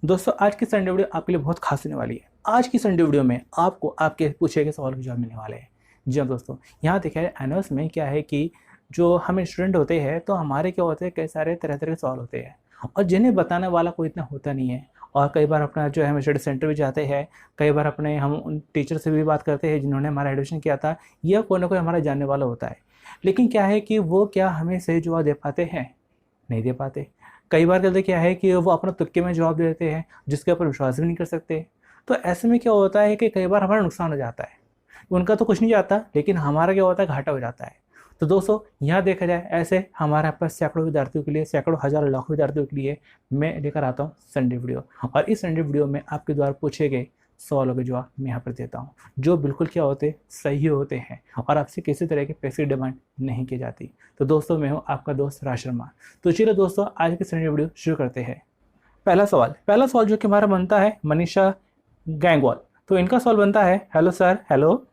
दोस्तों आज की संडे वीडियो आपके लिए बहुत खास होने वाली है। आज की संडे वीडियो में आपको आपके पूछे गए सवाल के जवाब मिलने वाले हैं। जी हाँ दोस्तों, यहाँ देखा जाए एनुअल्स में क्या है कि जो हम स्टूडेंट होते हैं तो हमारे क्या होते हैं, कई सारे तरह तरह के सवाल होते हैं और जिन्हें बताने वाला कोई इतना होता नहीं है। और कई बार अपना जो है हम स्टडी सेंटर भी जाते हैं, कई बार अपने हम उन टीचर से भी बात करते हैं जिन्होंने हमारा एडमिशन किया था, या कोई ना कोई हमारा जानने वाला होता है। लेकिन क्या है कि वो क्या हमें सही जवाब दे पाते हैं? नहीं दे पाते। कई बार गलती क्या है कि वो अपना तुक्के में जवाब दे देते हैं जिसके ऊपर विश्वास भी नहीं कर सकते। तो ऐसे में क्या होता है कि कई बार हमारा नुकसान हो जाता है। उनका तो कुछ नहीं जाता, लेकिन हमारा क्या होता है, घाटा हो जाता है। तो दोस्तों यहाँ देखा जाए, ऐसे हमारे पास सैकड़ों विद्यार्थियों के लिए, सैकड़ों हज़ारों लाखों विद्यार्थियों के लिए मैं लेकर आता हूँ संडे वीडियो। और इस संडे वीडियो में आपके द्वारा पूछे गए सवालों के जवाब मैं यहाँ पर देता हूँ, जो बिल्कुल क्या होते, सही होते हैं और आपसे किसी तरह के पैसे की डिमांड नहीं की जाती। तो दोस्तों मैं हूँ आपका दोस्त राज शर्मा। तो चलिए दोस्तों आज की संडे वीडियो शुरू करते हैं। पहला सवाल जो कि हमारा बनता है मनीषा गैंगवाल। तो इनका सवाल बनता है, हेलो सर। हेलो,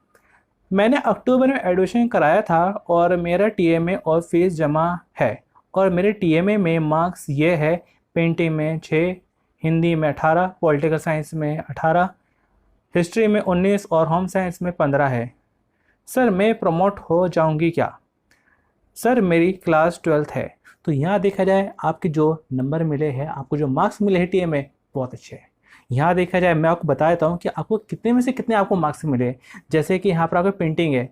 मैंने अक्टूबर में एडमिशन कराया था और मेरा टीएमए और फीस जमा है, और मेरे टीएमए में मार्क्स ये है, पेंटिंग में 6, हिंदी में 18, पॉलिटिकल साइंस में 18, हिस्ट्री में 19 और होम साइंस में 15 है। सर मैं प्रमोट हो जाऊंगी क्या? सर मेरी क्लास 12th है। तो यहाँ देखा जाए आपके जो नंबर मिले हैं, आपको जो मार्क्स मिले हैं टीएमए, बहुत अच्छे हैं। यहाँ देखा जाए मैं आपको बता देता हूँ कि आपको कितने में से कितने आपको मार्क्स मिले। जैसे कि यहाँ पर आपका पेंटिंग है,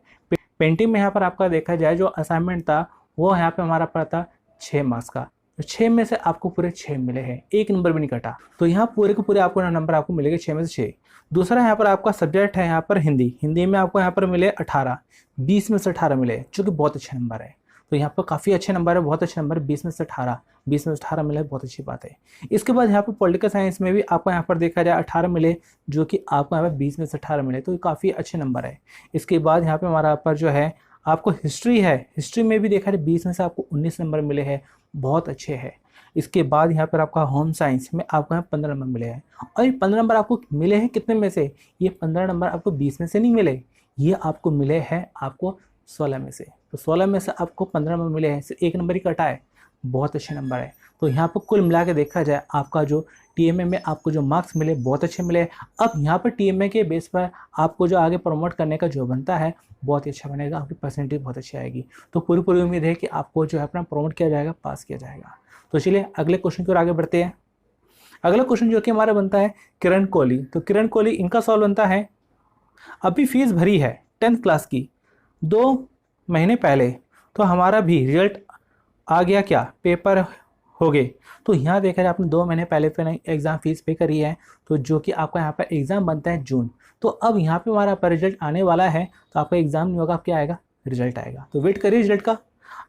पेंटिंग में यहाँ पर आपका देखा जाए जो असाइनमेंट था वो यहाँ पे हमारा पर था 6 मार्क्स का। तो 6 में से आपको पूरे 6 मिले हैं, एक नंबर भी नहीं कटा। तो यहाँ पूरे के पूरे आपको नंबर आपको मिलेगा 6 में से 6। दूसरा यहाँ पर आपका सब्जेक्ट है यहाँ पर हिंदी, हिंदी में आपको यहाँ पर मिले 18, 20 में से 18 मिले, जो कि बहुत अच्छे नंबर है। तो यहाँ पर काफ़ी अच्छे नंबर है, बहुत अच्छे नंबर, 20 में से 18, 20 में से 18 मिले, बहुत अच्छी बात है। इसके बाद यहाँ पर पॉलिटिकल साइंस में भी आपको यहाँ पर देखा जाए 18 मिले, जो कि आपको यहाँ पर 20 में से 18 मिले, तो ये काफ़ी अच्छे नंबर है। इसके बाद यहाँ पर हमारा पर जो है आपको हिस्ट्री है, हिस्ट्री में भी देखा जाए 20 में से आपको 19 नंबर मिले हैं, बहुत अच्छे हैं। इसके बाद यहाँ पर आपका होम साइंस में आपको यहाँ 15 नंबर मिले हैं। और ये 15 नंबर आपको मिले हैं कितने में से? ये 15 नंबर आपको 20 में से नहीं मिले, ये आपको मिले हैं आपको 16 में से। तो 16 में से आपको 15 नंबर मिले हैं, सिर्फ एक नंबर ही कटा है, बहुत अच्छे नंबर है। तो यहाँ पर कुल मिला के देखा जाए आपका जो टीएमए में आपको जो मार्क्स मिले बहुत अच्छे मिले। अब यहाँ पर टीएमए के बेस पर आपको जो आगे प्रमोट करने का जो बनता है बहुत ही अच्छा बनेगा, आपकी परसेंटेज बहुत अच्छी आएगी। तो पूरी पूरी उम्मीद है कि आपको जो है अपना प्रमोट किया जाएगा, पास किया जाएगा। तो चलिए अगले क्वेश्चन की ओर आगे बढ़ते हैं। अगला क्वेश्चन जो कि हमारा बनता है किरण कोहली। तो किरण कोहली, इनका सवाल बनता है, अभी फीस भरी है 10th क्लास की 2 महीने पहले, तो हमारा भी रिजल्ट आ गया क्या, पेपर हो गए? तो यहाँ देखा जाए आपने 2 महीने पहले पे एग्ज़ाम फीस पे करी है, तो जो कि आपका यहाँ पर एग्ज़ाम बनता है जून। तो अब यहाँ पे हमारा पर रिजल्ट आने वाला है, तो आपका एग्ज़ाम नहीं होगा, आप क्या आएगा, रिजल्ट आएगा। तो वेट करिए रिजल्ट का।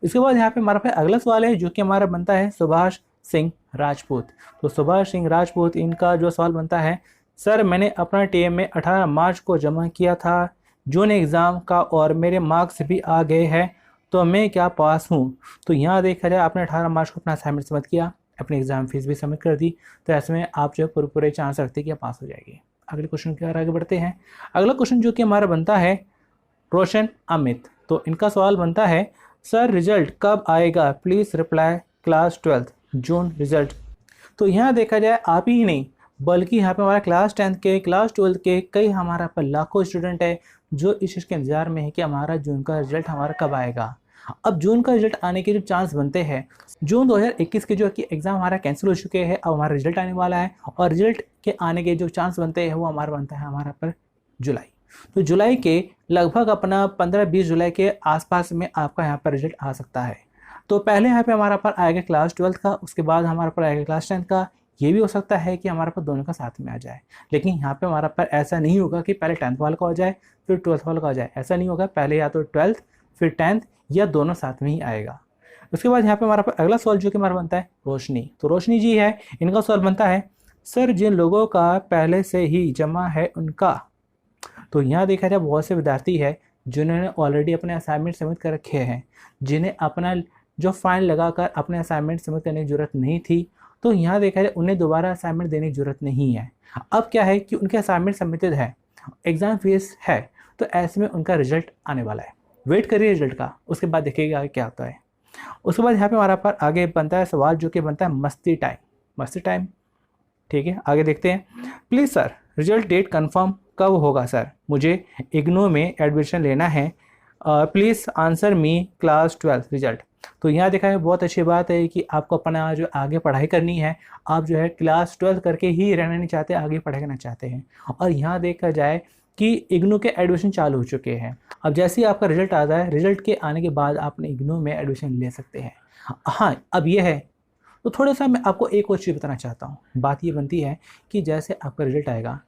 इसके बाद यहाँ पे हमारा पे अगला सवाल है जो कि हमारा बनता है सुभाष सिंह राजपूत। तो सुभाष सिंह राजपूत, इनका जो सवाल बनता है, सर मैंने अपना टीएमए 18 मार्च को जमा किया था जून एग्ज़ाम का, और मेरे मार्क्स भी आ गए हैं, तो मैं क्या पास हूँ? तो यहाँ देखा जाए आपने 18 मार्च को अपना असाइनमेंट सबमिट किया, अपनी एग्ज़ाम फीस भी सबमिट कर दी, तो ऐसे में आप जो है पूरे चांस रखते हैं कि आप पास हो जाएगी। अगले क्वेश्चन की ओर आगे बढ़ते हैं। अगला क्वेश्चन जो कि हमारा बनता है रोशन अमित। तो इनका सवाल बनता है, सर रिजल्ट कब आएगा, please reply, class 12th June result. तो यहाँ देखा जाए आप ही नहीं, बल्कि यहाँ पे हमारा क्लास 10th के, क्लास 12th के कई हमारा पर लाखों स्टूडेंट है जो इस चीज़ के इंतजार में है कि हमारा जून का रिजल्ट हमारा कब आएगा। अब जून का रिजल्ट आने के जो चांस बनते हैं, जून 2021 के जो कि एग्ज़ाम हमारा कैंसिल हो चुके हैं, अब हमारा रिजल्ट आने वाला है, और रिजल्ट के आने के जो चांस बनते हैं वो हमारा बनता है हमारा पर जुलाई। तो जुलाई के लगभग अपना 15-20 जुलाई के आसपास में आपका यहाँ पर रिजल्ट आ सकता है। तो पहले यहाँ पे हमारा पर आएगा क्लास 12th का, उसके बाद हमारा पर आएगा क्लास 10th का। ये भी हो सकता है कि हमारे पास दोनों का साथ में आ जाए, लेकिन यहाँ पे हमारा पर ऐसा नहीं होगा कि पहले 10th वाला का हो जाए फिर 12th वाला का हो जाए, ऐसा नहीं होगा। पहले या तो 12th फिर 10th, या दोनों साथ में ही आएगा। उसके बाद यहाँ पे हमारा पर अगला सवाल जो कि हमारा बनता है रोशनी। तो रोशनी जी है, इनका सवाल बनता है, सर जिन लोगों का पहले से ही जमा है उनका। तो यहाँ देखा जाए बहुत से विद्यार्थी है जिन्होंने ऑलरेडी अपने असाइनमेंट सबमिट कर रखे हैं, जिन्हें अपना जो फाइन लगाकर अपने असाइनमेंट सबमिट करने की जरूरत नहीं थी, तो यहाँ देखा जाए उन्हें दोबारा असाइनमेंट देने की जरूरत नहीं है। अब क्या है कि उनके असाइनमेंट सबमिटेड है, एग्ज़ाम फीस है, तो ऐसे में उनका रिजल्ट आने वाला है। वेट करिए रिजल्ट का, उसके बाद देखिएगा आगे क्या होता है। उसके बाद यहाँ पे हमारा पर आगे बनता है सवाल जो कि बनता है मस्ती टाइम। मस्ती टाइम ठीक है, आगे देखते हैं। Please sir, result date confirm कब होगा सर? मुझे इग्नू में एडमिशन लेना है। Please answer me class 12 result. तो यहाँ देखा है, बहुत अच्छी बात है कि आपको अपना जो आगे पढ़ाई करनी है, आप जो है क्लास 12 करके ही रहना नहीं चाहते, आगे पढ़ाई करना चाहते हैं। और यहाँ देखा जाए कि इग्नू के एडमिशन चालू हो चुके हैं। अब जैसे ही आपका रिजल्ट आता है, रिजल्ट के आने के बाद आप इग्नू में एडमिशन ले सकते हैं। हाँ, अब ये है तो थोड़ा सा मैं आपको एक और चीज़ बताना चाहता हूँ। बात ये बनती है कि जैसे आपका रिजल्ट आएगा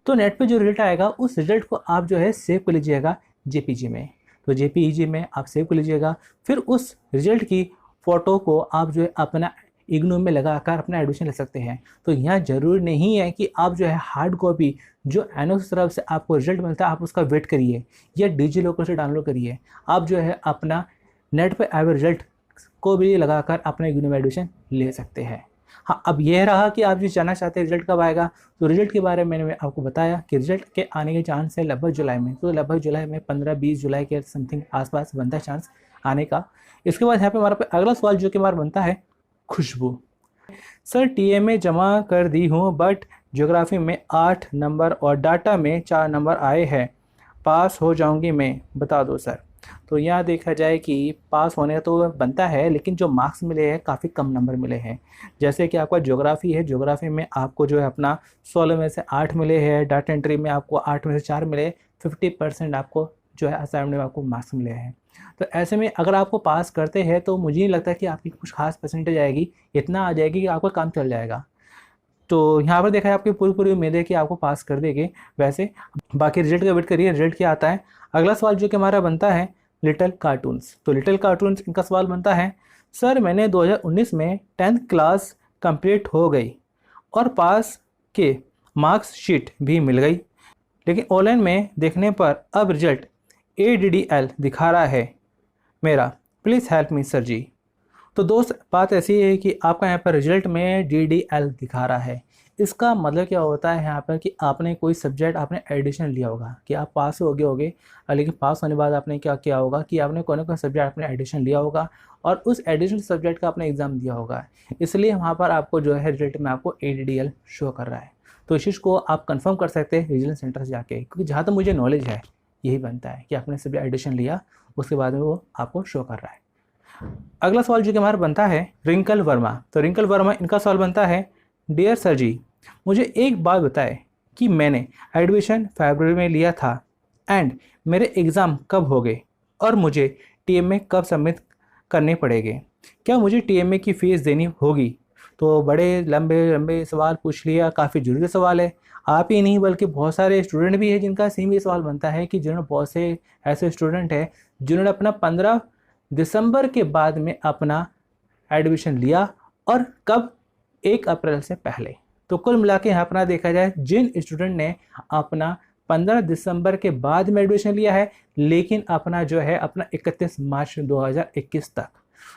तो नेट पे जो रिजल्ट आएगा उस रिजल्ट को आप जो है सेव कर लीजिएगा जेपीजी में। तो जेपीजी में आप सेव कर लीजिएगा, फिर उस रिजल्ट की फ़ोटो को आप जो है अपना इग्नू में लगाकर अपना एडमिशन ले सकते हैं। तो यहाँ ज़रूरी नहीं है कि आप जो है हार्ड कॉपी जो एनओस तरफ से आपको रिजल्ट मिलता है आप उसका वेट करिए या डिजी लॉकर से डाउनलोड करिए। आप जो है अपना नेट पर आए रिजल्ट को भी लगाकर अपने इग्नू में एडमिशन ले सकते हैं। हाँ, अब यह रहा कि आप जो जानना चाहते हैं रिजल्ट कब आएगा, तो रिजल्ट के बारे में मैंने आपको बताया कि रिजल्ट के आने के चांस है लगभग जुलाई में। तो लगभग जुलाई में 15-20 जुलाई के समथिंग आसपास बनता है चांस आने का। इसके बाद यहाँ पे हमारा अगला सवाल जो कि हमारा बनता है खुशबू। सर टीएमए जमा कर दी हूँ बट ज्योग्राफी में 8 नंबर और डाटा में 4 नंबर आए हैं, पास हो जाऊँगी मैं, बता दो सर। तो यहाँ देखा जाए कि पास होने तो बनता है, लेकिन जो मार्क्स मिले हैं काफ़ी कम नंबर मिले हैं। जैसे कि आपका ज्योग्राफी है, ज्योग्राफी में आपको जो है अपना 16 में से 8 मिले हैं, डाटा एंट्री में आपको 8 में से 4 मिले, 50% आपको जो है असाइनमेंट में आपको मार्क्स मिले हैं। तो ऐसे में अगर आपको पास करते हैं तो मुझे नहीं लगता कि आपकी कुछ खास परसेंटेज आएगी, इतना आ जाएगी कि आपका काम चल जाएगा। तो यहाँ पर देखा है आपकी पूरी उम्मीद है कि आपको पास कर देंगे। वैसे बाकी रिजल्ट का वेट करिए, रिजल्ट क्या आता है। अगला सवाल जो कि हमारा बनता है लिटिल कार्टून्स। तो लिटिल कार्टून्स इनका सवाल बनता है, सर मैंने 2019 में 10th क्लास कंप्लीट हो गई और पास के मार्क्स शीट भी मिल गई, लेकिन ऑनलाइन में देखने पर अब रिजल्ट ADDL दिखा रहा है मेरा, प्लीज़ हेल्प मी सर जी। तो दोस्त बात ऐसी है कि आपका यहाँ पर रिजल्ट में DDL दिखा रहा है। इसका मतलब क्या होता है यहाँ पर कि आपने कोई सब्जेक्ट आपने एडिशन लिया होगा कि आप पास हो गए होगे, लेकिन पास होने के बाद आपने क्या किया होगा कि आपने कोई ना कोई सब्जेक्ट आपने एडिशन लिया होगा और उस एडिशनल सब्जेक्ट का आपने एग्ज़ाम दिया होगा, इसलिए वहाँ पर आपको जो है रिजल्ट में आपको ADDL शो कर रहा है। तो इस चीज़ को आप कन्फर्म कर सकते हैं विजिलेंस सेंटर से जाके, क्योंकि जहाँ तक मुझे नॉलेज है यही बनता है कि आपने सब्जेक्ट एडिशन लिया उसके बाद में वो आपको शो कर रहा है। अगला सवाल जो कि हमारा बनता है रिंकल वर्मा। तो रिंकल वर्मा इनका सवाल बनता है, डियर सर जी मुझे एक बात बताएं कि मैंने एडमिशन फरवरी में लिया था एंड मेरे एग्ज़ाम कब हो गए और मुझे टीएमए कब सबमिट करने पड़ेंगे, क्या मुझे टीएमए की फ़ीस देनी होगी? तो बड़े लंबे सवाल पूछ लिया, काफ़ी ज़रूरी सवाल है। आप ही नहीं बल्कि बहुत सारे स्टूडेंट भी हैं जिनका सेम ये सवाल बनता है कि जिन्होंने बहुत से ऐसे स्टूडेंट हैं जिन्होंने अपना 15 दिसंबर के बाद में अपना एडमिशन लिया और कब, 1 अप्रैल से पहले। तो कुल मिला के यहाँ अपना देखा जाए जिन स्टूडेंट ने अपना 15 दिसंबर के बाद में एडमिशन लिया है लेकिन अपना जो है अपना 31 मार्च 2021 तक,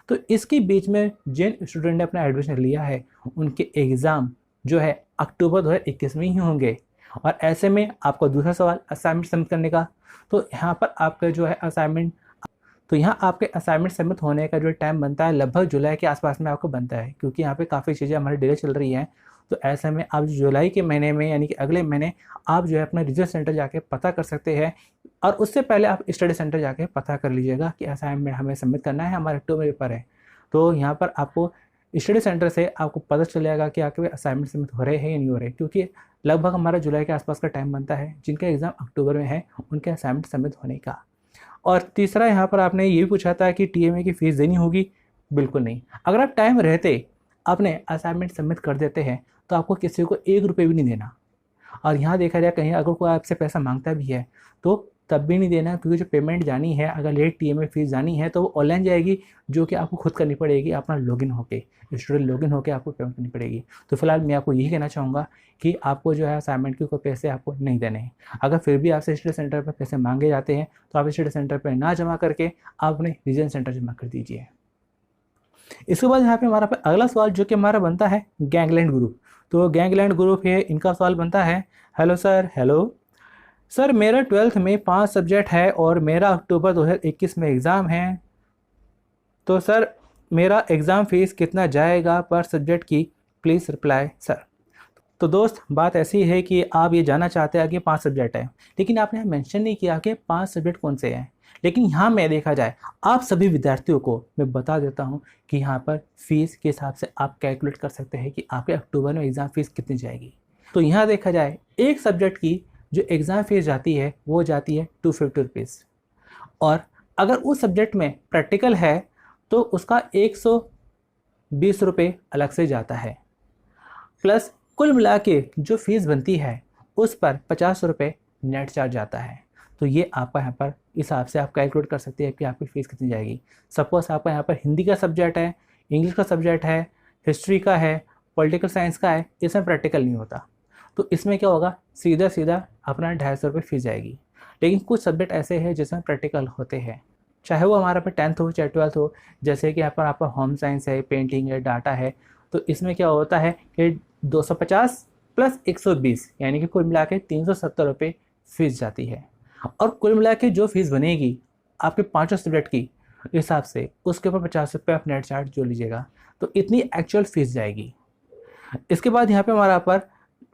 तो इसके बीच में जिन स्टूडेंट ने अपना एडमिशन लिया है उनके एग्ज़ाम जो है अक्टूबर 2021 में ही होंगे। और ऐसे में आपको दूसरा सवाल असाइनमेंट सबमिट करने का, तो यहाँ पर आपका जो है असाइनमेंट, तो यहाँ आपके असाइनमेंट सबमिट होने का जो टाइम बनता है लगभग जुलाई के आसपास में आपको बनता है, क्योंकि यहाँ पे काफ़ी चीज़ें हमारी डिले चल रही हैं। तो ऐसे में आप जुलाई के महीने में यानी कि अगले महीने आप जो है अपना रिजल्ट सेंटर जाके पता कर सकते हैं, और उससे पहले आप स्टडी सेंटर जाके पता कर लीजिएगा कि असाइनमेंट हमें सबमिट करना है, हमारा अक्टूबर में पेपर है। तो यहाँ पर आपको स्टडी सेंटर से आपको पता चल जाएगा कि आपके असाइनमेंट सबमिट हो रहे हैं या नहीं हो रहे, क्योंकि लगभग हमारा जुलाई के आसपास का टाइम बनता है। जिनका एग्ज़ाम अक्टूबर में है उनके असाइनमेंट सबमिट होने का। और तीसरा यहाँ पर आपने ये भी पूछा था कि टीएमए की फ़ीस देनी होगी, बिल्कुल नहीं। अगर आप टाइम रहते अपने असाइनमेंट सबमिट कर देते हैं तो आपको किसी को 1 रुपये भी नहीं देना। और यहाँ देखा जाए कहीं अगर कोई आपसे पैसा मांगता भी है तो तब भी नहीं देना, क्योंकि जो पेमेंट जानी है, अगर लेट टीएमए फीस जानी है तो वो ऑनलाइन जाएगी, जो कि आपको खुद करनी पड़ेगी, अपना लॉगिन होके, स्टूडेंट लॉगिन होके आपको पेमेंट करनी पड़ेगी। तो फिलहाल मैं आपको यही कहना चाहूँगा कि आपको जो है असाइनमेंट के कोई पैसे आपको नहीं देने हैं। अगर फिर भी आपसे स्टडी सेंटर पर पैसे मांगे जाते हैं तो आप स्टडी सेंटर पर ना जमा करके आप अपने रीजन सेंटर जमा कर दीजिए। इसके बाद यहाँ पे हमारा अगला सवाल जो कि हमारा बनता है गैंगलैंड ग्रुप। तो गैंगलैंड ग्रुप है, इनका सवाल बनता है, हेलो सर, हेलो सर मेरा 12th में 5 सब्जेक्ट है और मेरा अक्टूबर 2021 में एग्ज़ाम है, तो सर मेरा एग्ज़ाम फ़ीस कितना जाएगा पर सब्जेक्ट की, प्लीज़ रिप्लाई सर। तो दोस्त बात ऐसी है कि आप ये जानना चाहते हैं कि 5 सब्जेक्ट हैं, लेकिन आपने मेंशन नहीं किया कि 5 सब्जेक्ट कौन से हैं। लेकिन यहाँ में देखा जाए आप सभी विद्यार्थियों को मैं बता देता हूँ कि यहाँ पर फीस के हिसाब से आप कैलकुलेट कर सकते हैं कि आपके अक्टूबर में एग्ज़ाम फीस कितनी जाएगी। तो यहाँ देखा जाए एक सब्जेक्ट की जो एग्ज़ाम फीस जाती है वो जाती है 250 रुपीज़, और अगर उस सब्जेक्ट में प्रैक्टिकल है तो उसका 120 रुपये अलग से जाता है, प्लस कुल मिला के जो फीस बनती है उस पर 50 रुपये नेट चार्ज आता है। तो ये आपका यहाँ पर हिसाब से आप कैलकुलेट कर सकते हैं कि आपकी फ़ीस कितनी जाएगी। सपोज़ आपका यहाँ पर हिंदी का सब्जेक्ट है, इंग्लिश का सब्जेक्ट है, हिस्ट्री का है, पॉलिटिकल साइंस का है, इसमें प्रैक्टिकल नहीं होता, तो इसमें क्या होगा, सीधा सीधा अपना 250 रुपये फीस जाएगी। लेकिन कुछ सब्जेक्ट ऐसे हैं जिसमें प्रैक्टिकल होते हैं, चाहे वो हमारा पे 10th हो चाहे 12th हो, जैसे कि यहाँ पर आपका होम साइंस है, पेंटिंग है, डाटा है। तो इसमें क्या होता है कि 250 प्लस 120 यानी कि कुल मिला के 370 रुपये फीस जाती है। और कुल मिला के जो फीस बनेगी आपके 5 सब्जेक्ट की हिसाब से उसके ऊपर 50 रुपये आप नेट चार्ज जोड़ लीजिएगा, तो इतनी एक्चुअल फीस जाएगी। इसके बाद यहाँ पे हमारा पर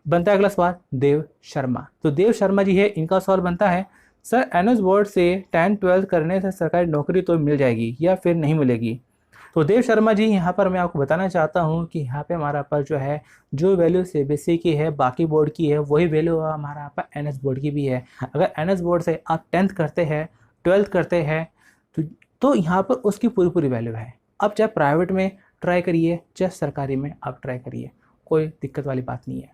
बनता है अगला सवाल देव शर्मा। तो देव शर्मा जी है, इनका सवाल बनता है सर एनएस बोर्ड से 10-12 करने से सरकारी नौकरी तो मिल जाएगी या फिर नहीं मिलेगी। तो देव शर्मा जी यहाँ पर मैं आपको बताना चाहता हूँ कि यहाँ पे हमारा पर जो है जो वैल्यू सीबीएसई की है, बाकी बोर्ड की है, वही वैल्यू हमारा यहाँ पर एनएस बोर्ड की भी है। अगर एनएस बोर्ड से आप 10th करते हैं, 12th करते हैं तो यहाँ पर उसकी पूरी वैल्यू है। अब चाहे प्राइवेट में ट्राई करिए चाहे सरकारी में आप ट्राई करिए, कोई दिक्कत वाली बात नहीं है।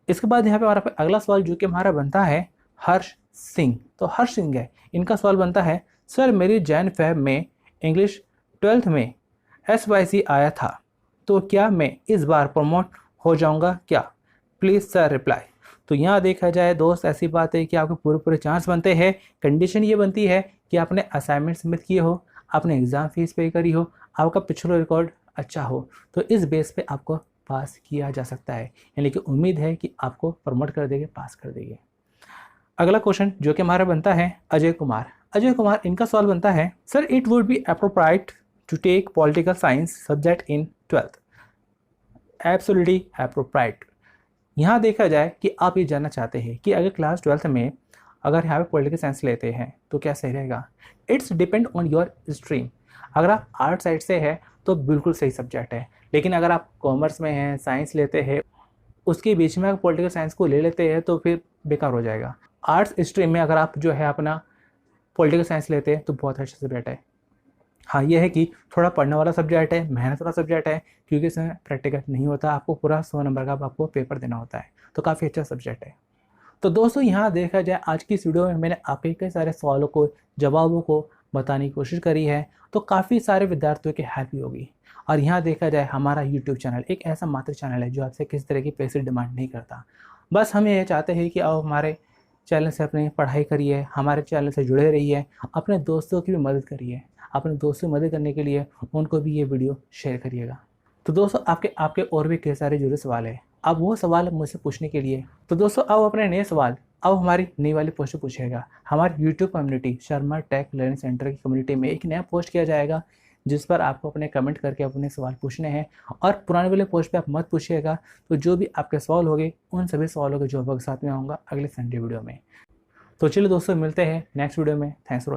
इसके बाद यहाँ पे हमारा अगला सवाल जो कि हमारा बनता है हर्ष सिंह। तो हर्ष सिंह है, इनका सवाल बनता है सर मेरी जैन फैब में इंग्लिश 12th में SYC आया था, तो क्या मैं इस बार प्रमोट हो जाऊंगा क्या, प्लीज़ सर रिप्लाई। तो यहाँ देखा जाए दोस्त ऐसी बात है कि आपके पूरे चांस बनते हैं। कंडीशन ये बनती है कि आपने असाइनमेंट सबमिट किए हो, आपने एग्ज़ाम फीस पे करी हो, आपका पिछला रिकॉर्ड अच्छा हो, तो इस बेस पे आपको पास किया जा सकता है, यानी कि उम्मीद है कि आपको प्रमोट कर देंगे, पास कर देंगे। अगला क्वेश्चन जो कि हमारा बनता है अजय कुमार। अजय कुमार, इनका सवाल बनता है sir it would be appropriate to take political science subject in 12th। Absolutely appropriate. यहाँ देखा जाए कि आप ये जानना चाहते हैं कि अगर क्लास 12th में अगर यहाँ पे पॉलिटिकल साइंस लेते हैं तो क्या सही रहेगा। It's depend on your stream. अगर आप आर्ट साइड से है तो बिल्कुल सही सब्जेक्ट है, लेकिन अगर आप कॉमर्स में हैं, साइंस लेते हैं, उसके बीच में अगर पॉलिटिकल साइंस को ले लेते हैं तो फिर बेकार हो जाएगा। आर्ट्स स्ट्रीम में अगर आप जो है अपना पॉलिटिकल साइंस लेते हैं तो बहुत अच्छा सब्जेक्ट है। हाँ ये है कि थोड़ा पढ़ने वाला सब्जेक्ट है, मेहनत वाला सब्जेक्ट है, क्योंकि इसमें प्रैक्टिकल नहीं होता, आपको पूरा 100 नंबर का आपको पेपर देना होता है, तो काफ़ी अच्छा सब्जेक्ट है। तो दोस्तों यहाँ देखा जाए आज की इस वीडियो में मैंने आपके कई सारे सवालों को, जवाबों को बताने की कोशिश करी है, तो काफ़ी सारे विद्यार्थियों की हेल्प भी होगी। और यहाँ देखा जाए हमारा यूट्यूब चैनल एक ऐसा मात्र चैनल है जो आपसे किसी तरह की पैसे डिमांड नहीं करता। बस हम ये चाहते हैं कि आप हमारे चैनल से अपनी पढ़ाई करिए, हमारे चैनल से जुड़े रहिए, अपने दोस्तों की भी मदद करिए। अपने दोस्तों की मदद करने के लिए उनको भी ये वीडियो शेयर करिएगा। तो दोस्तों आपके और भी कई सारे जुड़े सवाल है, अब वो सवाल मुझसे पूछने के लिए तो दोस्तों अब अपने नए सवाल अब हमारी नई वाली पोस्ट पूछेगा। हमारी YouTube community Sharma tech learning centre की कम्युनिटी में एक नया पोस्ट किया जाएगा जिस पर आपको अपने कमेंट करके अपने सवाल पूछने हैं, और पुराने वाले पोस्ट पे आप मत पूछिएगा। तो जो भी आपके सवाल होंगे उन सभी सवालों के जवाब के साथ में आऊँगा अगले संडे वीडियो में। तो चलिए दोस्तों मिलते हैं नेक्स्ट वीडियो में। Thanks for